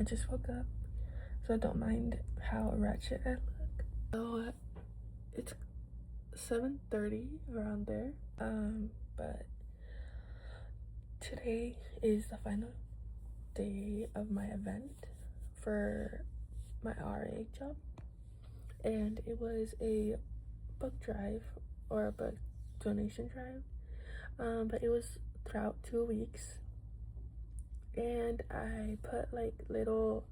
just woke up, so don't mind how ratchet I look. So it's 7:30 around there. But today is the final day of my event for my RA job, and it was a book drive or a book donation drive. But it was throughout 2 weeks, and I put like little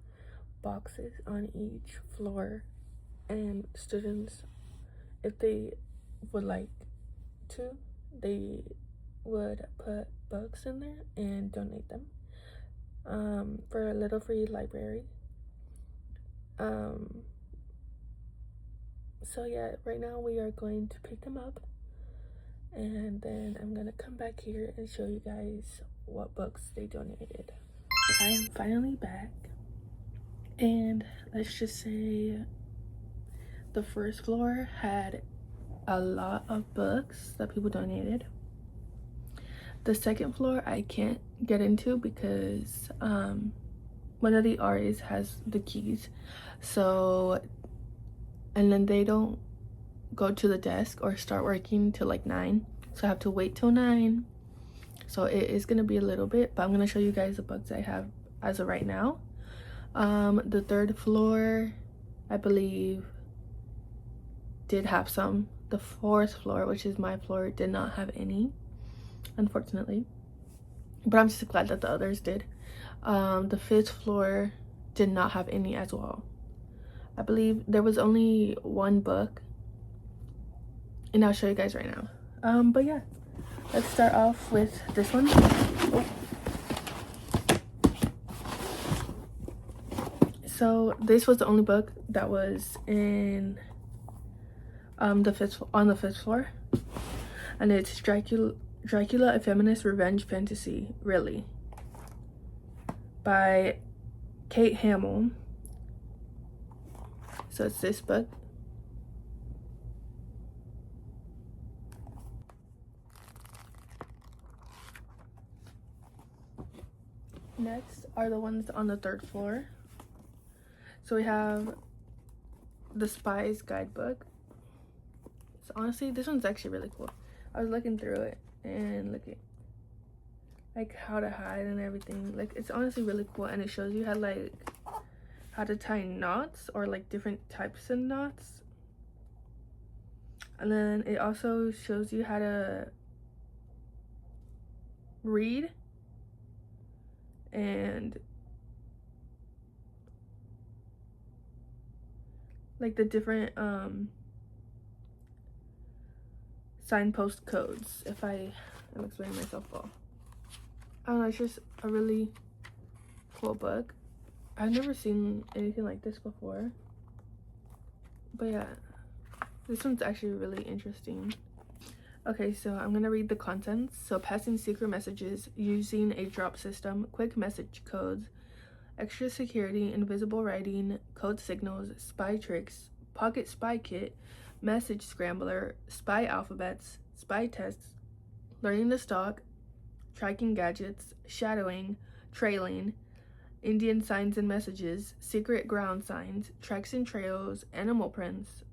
boxes on each floor, and students, if they would like to, they would put books in there and donate them for a little free library. So yeah, right now we are going to pick them up, and then I'm gonna come back here and show you guys what books they donated. I am finally back, and let's just say the first floor had a lot of books that people donated. The second floor I can't get into because one of the RAs has the keys, so, and then they don't go to the desk or start working till like 9, so I have to wait till 9. So it is gonna be a little bit, but I'm gonna show you guys the books I have as of right now. The third floor, I believe, did have some. The fourth floor, which is my floor, did not have any, unfortunately, but I'm just glad that the others did. The fifth floor did not have any as well. I believe there was only one book, and I'll show you guys right now. But yeah, let's start off with this one. Oh. So this was the only book that was in on the fifth floor, and it's Dracula, a Feminist Revenge Fantasy, really, by Kate Hamill. So it's this book. Next are the ones on the third floor. So we have the Spy's Guidebook. So honestly, this one's actually really cool. I was looking through it and look at like how to hide and everything. Like, it's honestly really cool, and it shows you how to tie knots, or like different types of knots. And then it also shows you how to read and like the different signpost codes. If I'm explaining myself well, I don't know, it's just a really cool book. I've never seen anything like this before, but yeah, this one's actually really interesting. Okay, so I'm gonna read the contents. So, passing secret messages using a drop system, quick message codes, extra security, invisible writing, code signals, spy tricks, pocket spy kit, message scrambler, spy alphabets, spy tests, learning to stalk, tracking gadgets, shadowing, trailing, Indian signs and messages, secret ground signs, tracks and trails, animal prints,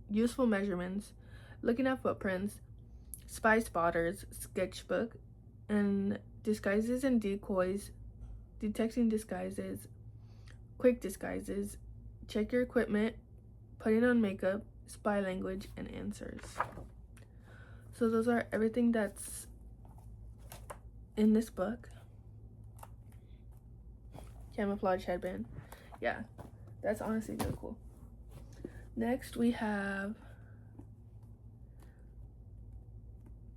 useful measurements, looking at footprints, spy spotters, sketchbook, and disguises and decoys, detecting disguises, quick disguises, check your equipment, putting on makeup, spy language, and answers. So those are everything that's in this book. Camouflage headband. Yeah, that's honestly really cool. Next we have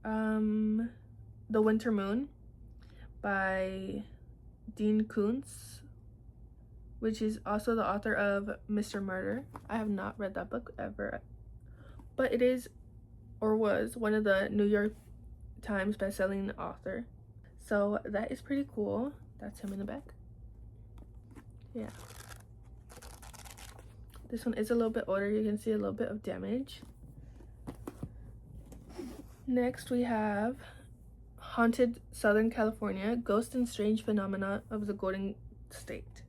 The Winter Moon by Dean Koontz, which is also the author of Mr. Murder. I have not read that book ever, but it is, or was, one of the New York Times best-selling author. So that is pretty cool. That's him in the back. Yeah. This one is a little bit older. You can see a little bit of damage. Next we have Haunted Southern California, Ghost and Strange Phenomena of the Golden State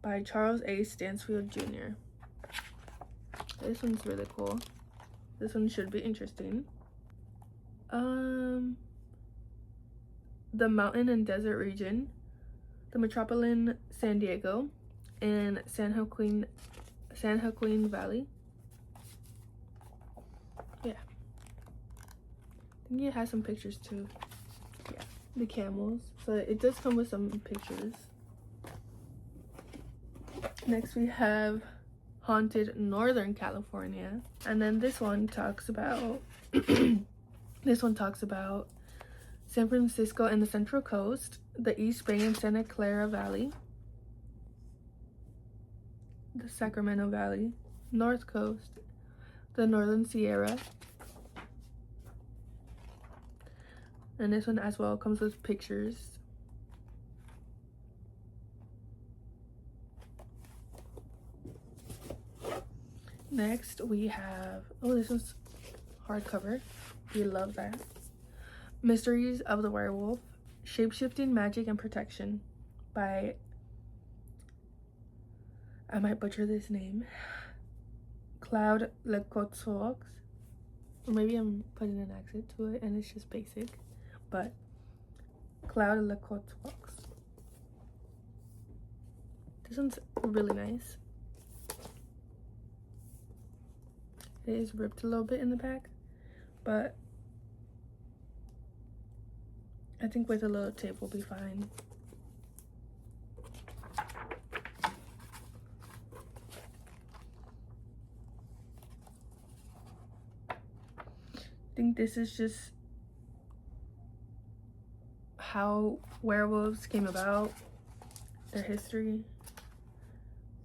by Charles A. Stansfield Jr. This one's really cool. This one should be interesting. The mountain and desert region, the metropolitan San Diego, and San Joaquin Valley. Yeah. I think it has some pictures too. Yeah, the camels. So it does come with some pictures. Next we have haunted Northern California, and then this one talks about San Francisco and the Central Coast, the East Bay and Santa Clara Valley, the Sacramento Valley, North Coast, the Northern Sierra, and this one as well comes with pictures. Next we have, oh, this one's hardcover. We love that. Mysteries of the Werewolf, Shapeshifting Magic and Protection by, I might butcher this name, Cloud Lecotsvox. Or maybe I'm putting an accent to it and it's just basic, but Cloud Lecotsvox. This one's really nice. It is ripped a little bit in the back, but I think with a little tape will be fine. I think this is just how werewolves came about, their history,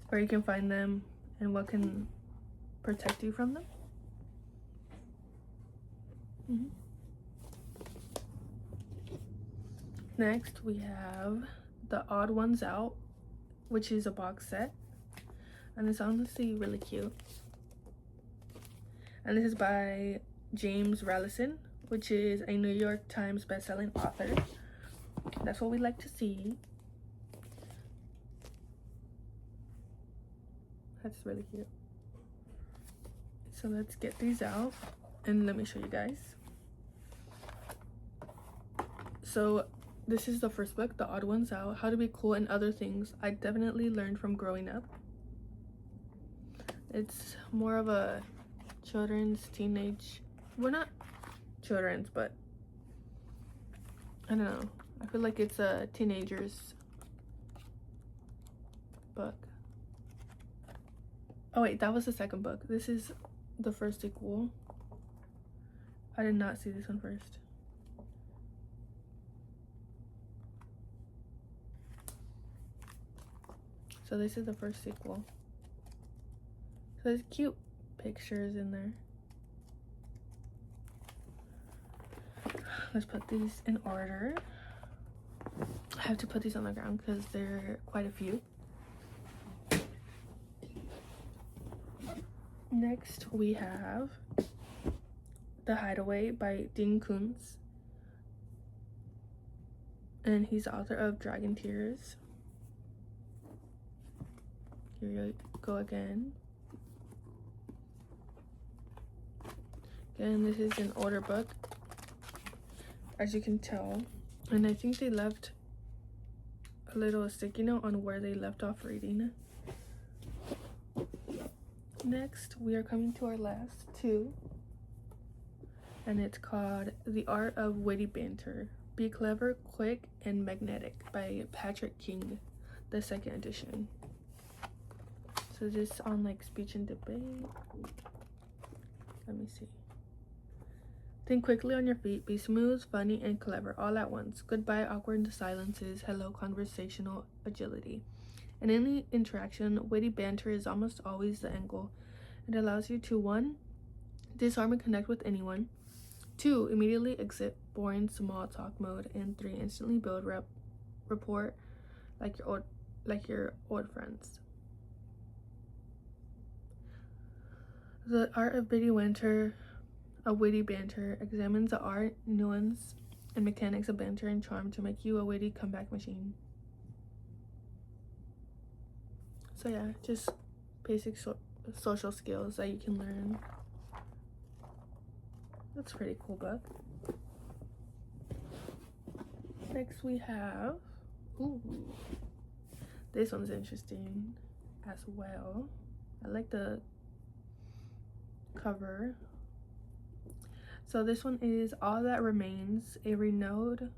where you can find them, and what can protect you from them. Next we have The Odd Ones Out, which is a box set, and it's honestly really cute. And this is by James Rallison, which is a New York Times bestselling author. That's what we like to see. That's really cute. So let's get these out and let me show you guys. So this is the first book, The Odd Ones Out, How to Be Cool and Other Things I Definitely Learned from Growing Up. It's more of a children's, teenage, well, not children's, but I don't know. I feel like it's a teenager's book. Oh wait, that was the second book. This is the first sequel. I did not see this one first. So this is the first sequel. So there's cute pictures in there. Let's put these in order. I have to put these on the ground because there are quite a few. Next we have The Hideaway by Dean Koontz, and he's the author of Dragon Tears. Here you go again. Again, this is an older book, as you can tell, and I think they left a little sticky note on where they left off reading. Next, we are coming to our last two, and it's called The Art of Witty Banter, Be Clever, Quick, and Magnetic by Patrick King, the second edition. So this on like speech and debate. Let me see. Think quickly on your feet, be smooth, funny, and clever all at once. Goodbye awkward silences, hello conversational agility. In any interaction, witty banter is almost always the end goal. It allows you to 1. Disarm and connect with anyone. 2. Immediately exit boring small talk mode. And 3. Instantly build rapport like your old friends. The Art of Witty Banter examines the art, nuance, and mechanics of banter and charm to make you a witty comeback machine. So yeah, just basic social skills that you can learn. That's a pretty cool book. Next we have, ooh, this one's interesting as well. I like the cover. So this one is All That Remains, a renowned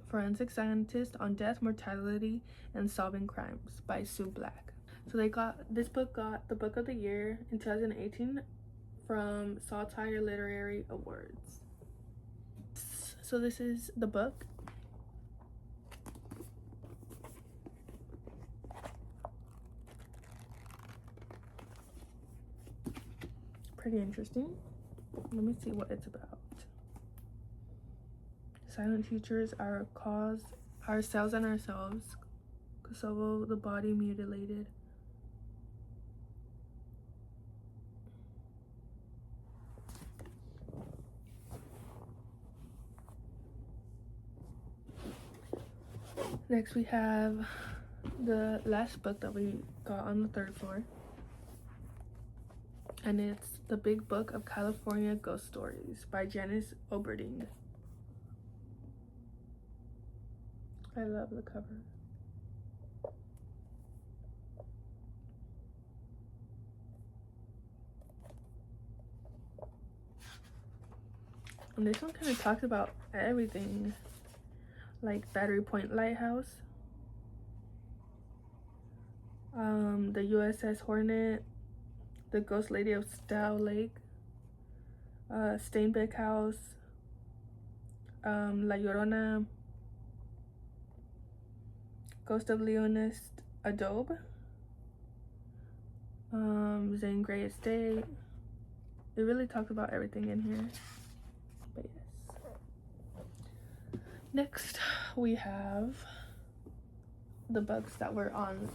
forensic scientist on death, mortality, and solving crimes by Sue Black. So this book got the Book of the Year in 2018 from Satire Literary Awards. So this is the book. Pretty interesting. Let me see what it's about. Silent teachers are ourselves and ourselves. Kosovo, the body mutilated. Next we have the last book that we got on the 3rd floor. And it's The Big Book of California Ghost Stories by Janice Oberding. I love the cover. And this one kind of talks about everything, like Battery Point Lighthouse, the USS Hornet, the Ghost Lady of Stow Lake, Steinbeck House, La Llorona, Ghost of Leonist Adobe, Zane Grey Estate. It really talks about everything in here. But yes. Next we have the books that were on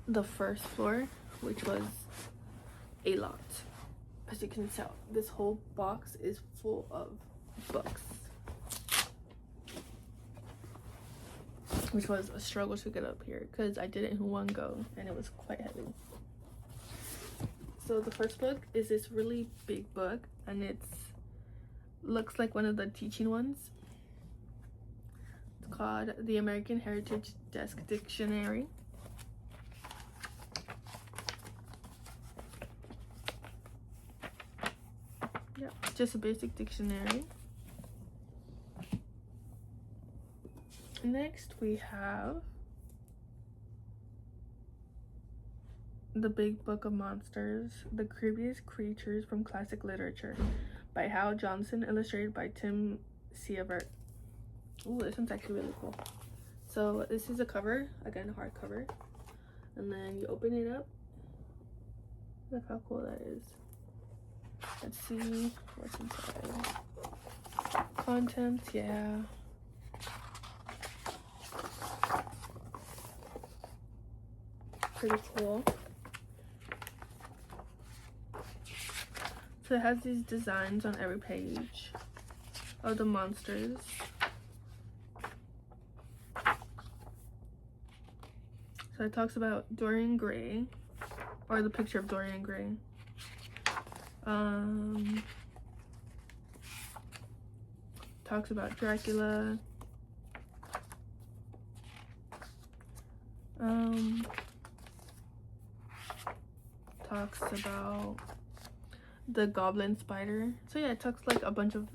the 1st floor, which was a lot. As you can tell, this whole box is full of books, which was a struggle to get up here because I did it in one go and it was quite heavy. So the first book is this really big book, and looks like one of the teaching ones. It's called The American Heritage Desk Dictionary. Yeah, just a basic dictionary. Next we have The Big Book of Monsters, The Creepiest Creatures from Classic Literature by Hal Johnson, illustrated by Tim Sievert. Ooh, this one's actually really cool. So this is a cover, again hardcover, and then you open it up. Look how cool that is. Let's see what's inside. Contents, yeah. Pretty cool. So it has these designs on every page of the monsters. So it talks about Dorian Gray, or the picture of Dorian Gray. Talks about Dracula. Talks about the goblin spider. So yeah, it talks like a bunch of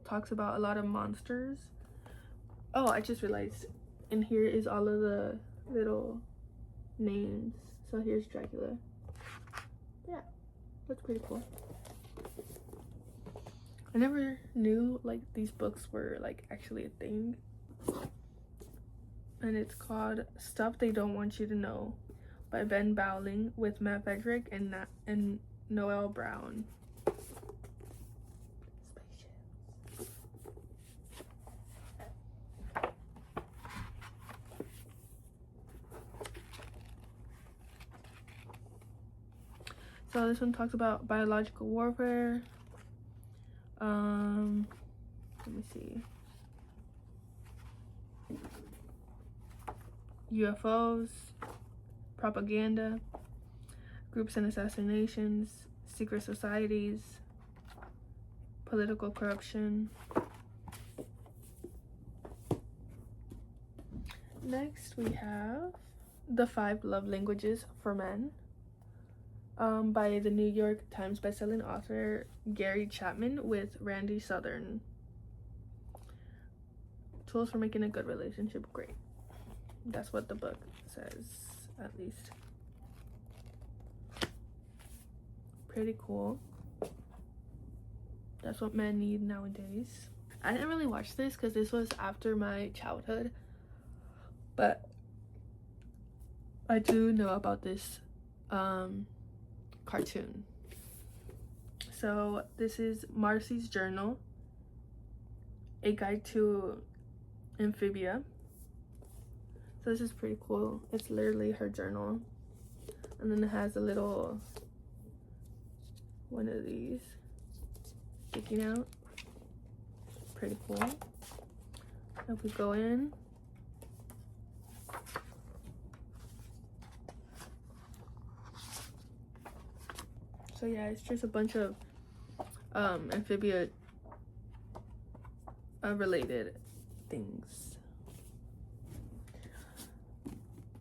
talks about a lot of monsters. Oh, I just realized in here is all of the little names. So here's Dracula. Yeah, that's pretty cool. I never knew like these books were like actually a thing. And it's called Stuff They Don't Want You to Know by Ben Bowling with Matt Frederick and Noel Brown. So this one talks about biological warfare. Let me see. UFOs, propaganda, groups and assassinations, secret societies, political corruption. Next, we have The 5 Love Languages for Men by the New York Times bestselling author Gary Chapman with Randy Southern. Tools for making a good relationship great. That's what the book says, at least. Pretty cool. That's what men need nowadays. I didn't really watch this because this was after my childhood, but I do know about this cartoon. So this is Marcy's Journal, a guide to amphibia. So this is pretty cool. It's literally her journal, and then it has a little one of these sticking out. Pretty cool. If we go in, so yeah, it's just a bunch of amphibia related things.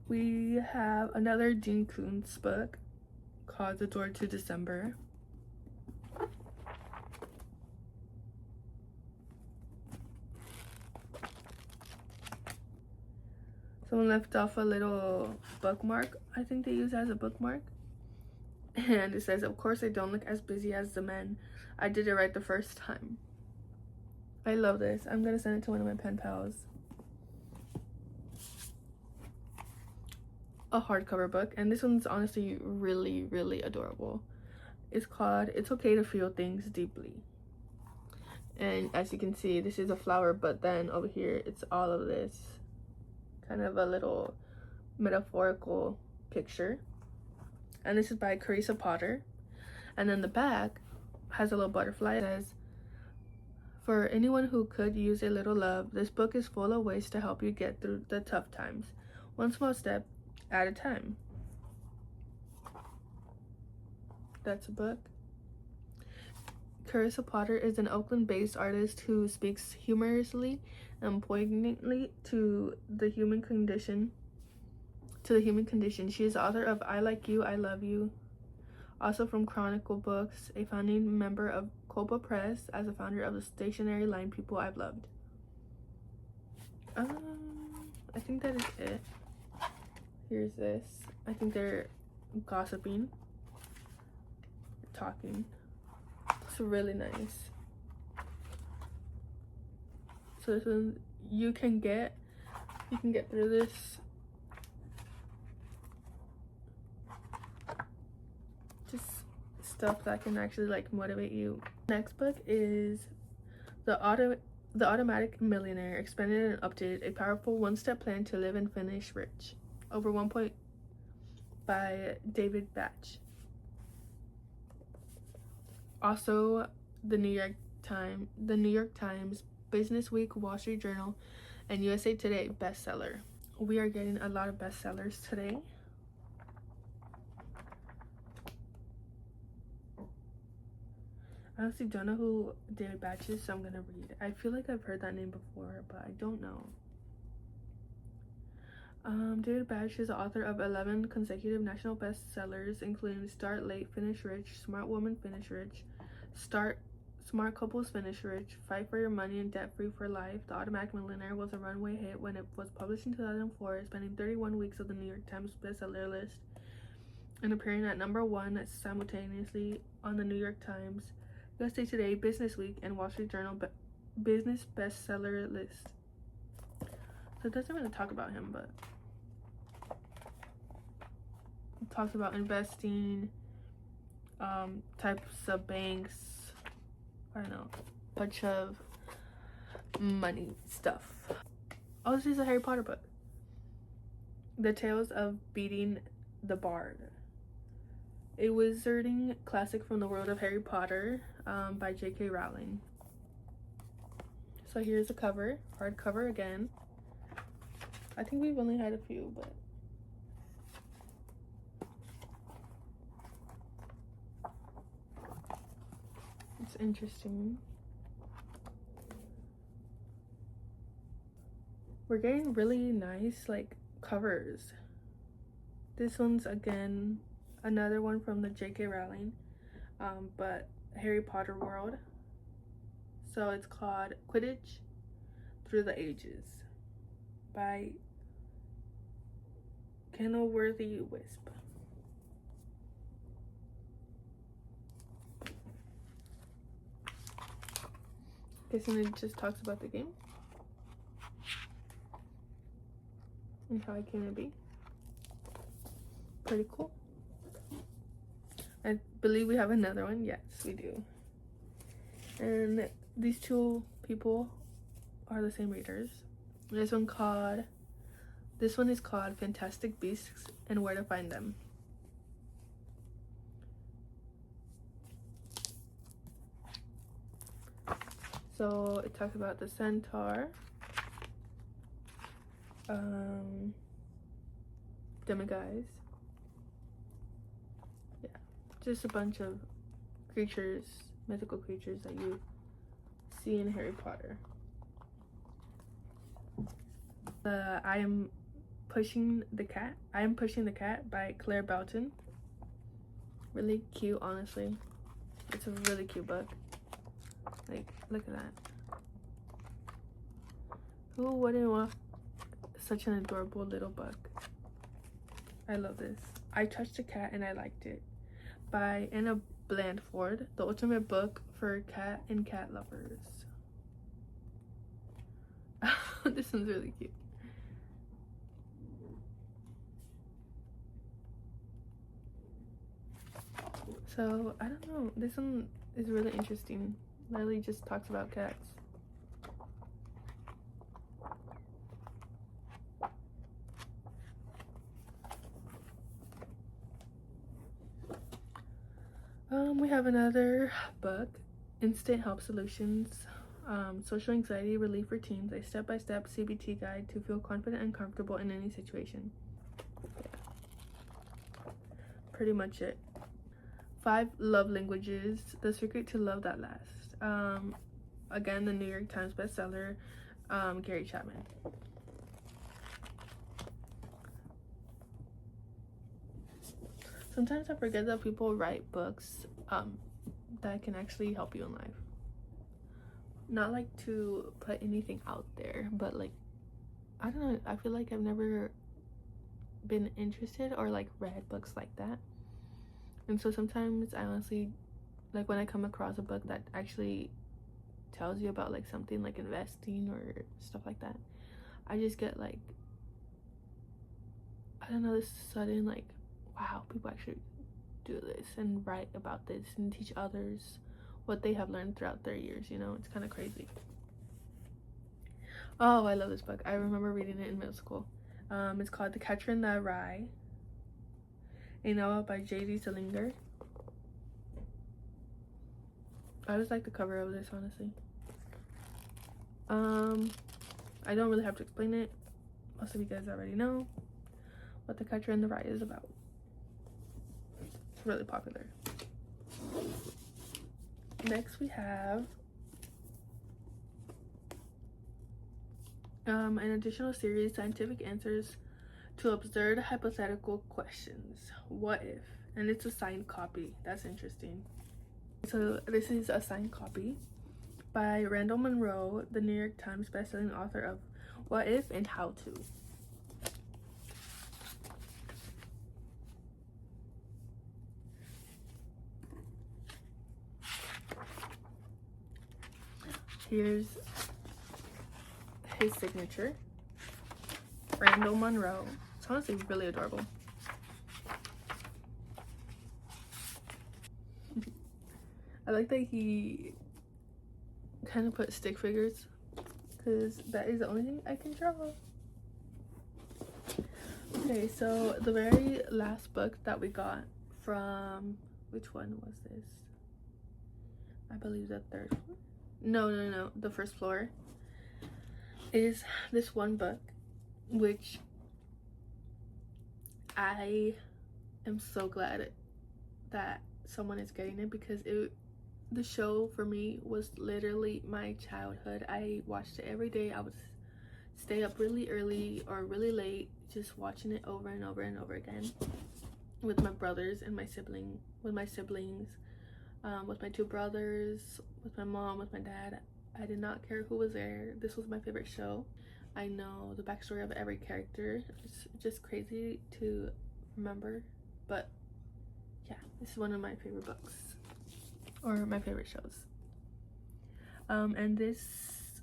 We have another Dean Koontz book called The Door to December. Someone left off a little bookmark. I think they use it as a bookmark. And it says, "Of course I don't look as busy as the men. I did it right the first time." I love this. I'm gonna send it to one of my pen pals. A hardcover book, and this one's honestly really, really adorable. It's called It's Okay to Feel Things Deeply. And as you can see, this is a flower, but then over here it's all of this kind of a little metaphorical picture. And this is by Carissa Potter. And then the back has a little butterfly. It says, "For anyone who could use a little love, this book is full of ways to help you get through the tough times, one small step at a time." That's a book. Carissa Potter is an Oakland-based artist who speaks humorously and poignantly to the human condition. She is the author of I Like You, I Love You, also from Chronicle Books, a founding member of Copa Press, as a founder of the stationery line People I've Loved. I think that is it. Here's this. I think they're gossiping, talking. It's really nice. So this one you can get through this. Just stuff that can actually like motivate you. Next book is The Automatic Millionaire, expanded and updated, a powerful one-step plan to live and finish rich. Over 1 point by David Batch. Also, the New York Times, Business Week, Wall Street Journal, and USA Today bestseller. We are getting a lot of bestsellers today. I honestly don't know who David Batch is, so I'm gonna read. I feel like I've heard that name before, but I don't know. David Batch is the author of 11 consecutive national bestsellers, including Start Late, Finish Rich, Smart Woman, Finish Rich, Smart Couples, Finish Rich, Fight for Your Money and Debt Free for Life. The Automatic Millionaire was a runaway hit when it was published in 2004, spending 31 weeks on the New York Times bestseller list and appearing at #1 simultaneously on the New York Times, USA Today, Business Week, and Wall Street Journal business bestseller list. So it doesn't really talk about him, but it talks about investing, types of banks, I don't know, bunch of money stuff. Oh, this is a Harry Potter book. The Tales of Beating the Bard, a wizarding classic from the world of Harry Potter, by J.K. Rowling. So here's the cover, hardcover again. I think we've only had a few, but it's interesting. We're getting really nice like covers. This one's again another one from the J.K. Rowling, but Harry Potter world. So it's called Quidditch Through the Ages by Kenilworthy Wisp. Guessing it just talks about the game and how it came to be. Pretty cool. I believe we have another one. Yes, we do. And these two people are the same readers. This one is called Fantastic Beasts and Where to Find Them. So it talks about the centaur, demiguise, yeah, just a bunch of creatures, mythical creatures that you see in Harry Potter. I am pushing the cat by Claire Belton. Really cute, honestly. It's a really cute book. Like, look at that. Who wouldn't want such an adorable little book? I love this. I Touched a Cat and I Liked It by Anna Blandford, the ultimate book for cat and cat lovers. This one's really cute. So I don't know, this one is really interesting. Literally just talks about cats. We have another book, Instant Help Solutions, Social Anxiety Relief for Teens, a step-by-step CBT guide to feel confident and comfortable in any situation. Yeah. Pretty much it. 5 Love Languages, The Secret to Love That Lasts. Again, the New York Times bestseller, Gary Chapman. Sometimes I forget that people write books that can actually help you in life. Not like to put anything out there, but like, I don't know, I feel like I've never been interested or like read books like that. And so sometimes I honestly, like when I come across a book that actually tells you about like something like investing or stuff like that, I just get like, I don't know, this sudden like, wow, people actually do this and write about this and teach others what they have learned throughout their years, you know. It's kind of crazy. Oh, I love this book. I remember reading it in middle school. It's called The Catcher in the Rye, a novel by J.D. Salinger. I just like the cover of this, honestly. I don't really have to explain it. Most of you guys already know what The Catcher in the Rye is about. It's really popular. Next we have an additional series, Scientific Answers to Absurd Hypothetical Questions. What if? And it's a signed copy. That's interesting. So this is a signed copy by Randall Munroe, the New York Times bestselling author of What If and How To. Here's his signature, Randall Munroe. It's honestly really adorable. I like that he kind of put stick figures because that is the only thing I can draw. Okay, so the very last book that we got from, which one was this? I believe the third floor. No, the first floor is this one book. which I am so glad that someone is getting it, because the show for me was literally my childhood. I watched it every day. I would stay up really early or really late just watching it over and over and over again with my brothers and my siblings, with my 2 brothers, with my mom, with my dad. I did not care who was there. This was my favorite show. I know the backstory of every character. It's just crazy to remember, but yeah, this is one of my favorite books, or my favorite shows. And this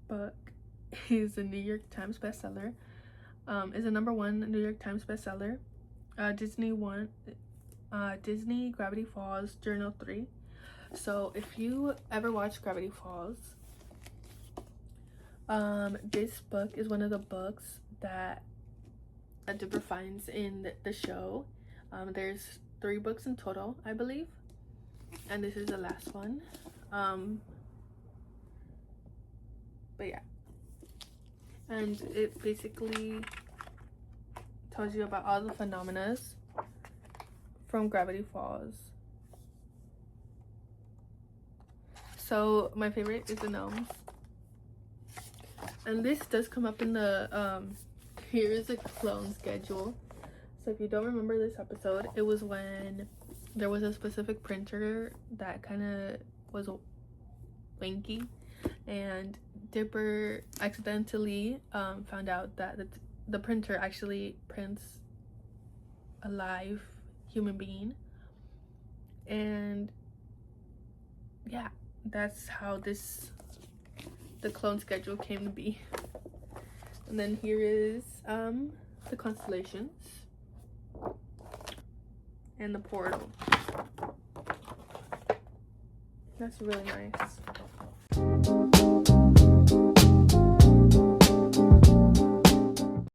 book is a New York Times bestseller. Is a #1 New York Times bestseller. Disney Gravity Falls Journal 3. So if you ever watch Gravity Falls, this book is one of the books that Dipper finds in the show. There's 3 books in total, I believe, and this is the last one. But yeah, and it basically tells you about all the phenomena from Gravity Falls. So my favorite is the gnomes, and this does come up in the here is a clone schedule. So if you don't remember this episode, it was when there was a specific printer that kind of was wanky, and Dipper accidentally found out that the printer actually prints a live human being. And yeah, that's how the clone schedule came to be. And then here is the constellations and the portal. That's really nice.